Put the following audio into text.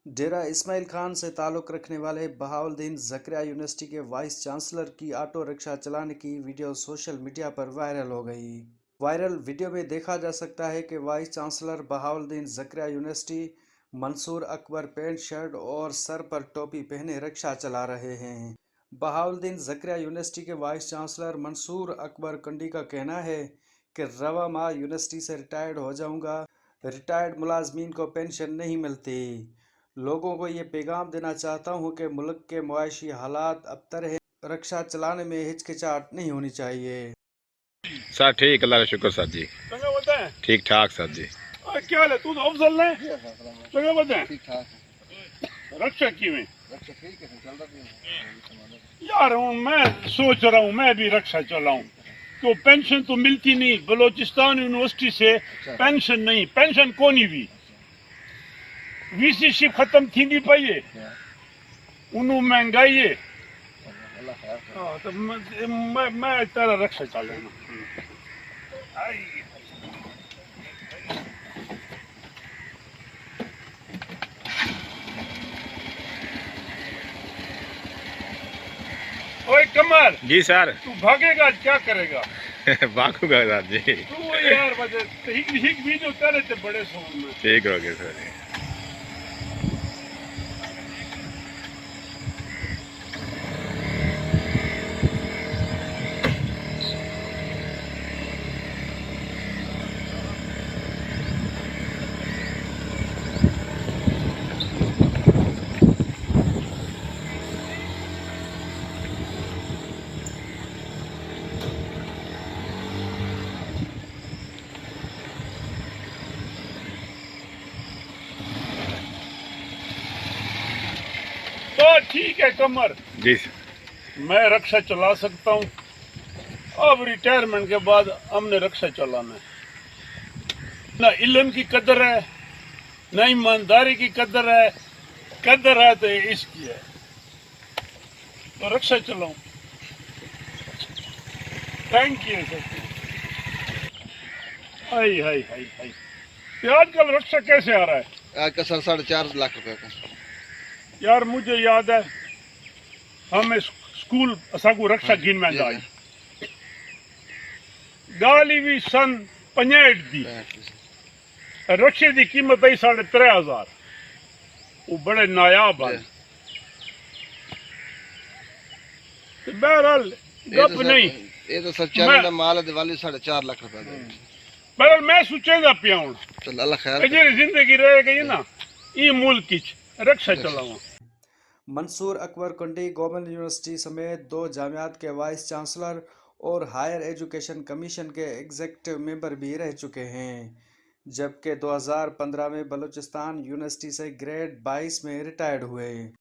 डेरा इस्माइल खान से ताल्लुक़ रखने वाले बहाउद्दीन ज़करिया यूनिवर्सिटी के वाइस चांसलर की ऑटो रिक्शा चलाने की वीडियो सोशल मीडिया पर वायरल हो गई। वायरल वीडियो में देखा जा सकता है कि vice chancellor Bahauddin Zakariya university Mansoor Akbar pant shirt और सर पर टोपी पहने रिक्शा चला रहे हैं। बहाउद्दीन ज़करिया यूनिवर्सिटी के वाइस चांसलर मंसूर अकबर कंडी का कहना है कि रवा माह यूनिवर्सिटी से रिटायर्ड हो जाऊंगा, रिटायर्ड मुलाजमीन को पेंशन नहीं मिलती। लोगों को ये पैगाम देना चाहता हूँ कि मुल्क के मुआशी हालात अबतर हैं, रिक्शा चलाने में हिचकिचाहट नहीं होनी चाहिए। सर ठीक, अल्लाह का शुक्र सर जी। चंगा बता है। ठीक ठाक सर जी। क्या हाल है? तू तो अफजल है। चंगा बता है। ठीक ठाक है। रक्षा की में रक्षा ठीक है, चल रहा है यार हूँ मैं सोच रहा हूँ मैं भी रक्षा चलाऊं, तो पेंशन तो मिलती नहीं। बलोचिस्तान यूनिवर्सिटी से पेंशन नहीं, पेंशन कोनी भी वीसी खत्म थी नहीं पाई है, उन्हों महंगाई है। अल्लाह खैर करे। हाँ, तो मैं तेरा रक्षा चलाऊंगा। ओए कमर जी सर। तू भागेगा क्या करेगा? भागूंगा सर जी। तू यार वजह हिक भी जो तेरे ते बड़े सोन में ठीक हो गया सर। तो ठीक है कमर, जी सर। मैं रक्षा चला सकता हूँ। अब रिटायरमेंट के बाद हमने रक्षा चलाना है। ना इल्म की कदर है, ना ईमानदारी की कदर है तो इसकी है। तो रक्षा चलाऊं। Thank you sir. हाय हाय हाय हाय। तो आजकल रक्षा कैसे आ रहा है? आज का सर 4.5 लाख रुपए का। यार मुझे याद है हमें स्कूल असाकू रक्षा गिन में आई गाली भी सन 65 दी। रक्षे की कीमत आई 3,500। वो बड़े नायाब है। बहरहाल गप नहीं, ये तो सर चैनल माल दिवाली 4.5 लाख रुपए का। बहरहाल मैं सोचेगा पिया हूं चल अल्लाह खैर जे जिंदगी रह गई ना ये मुल्क की रक्षा चलावा। मंसूर अकबर कंडी गवर्नमेंट यूनिवर्सिटी समेत 2 जामियात के वाइस चांसलर और हायर एजुकेशन कमीशन के एग्जीक्यूटिव मेंबर भी रह चुके हैं, जबकि 2015 में बलूचिस्तान यूनिवर्सिटी से ग्रेड 22 में रिटायर्ड हुए।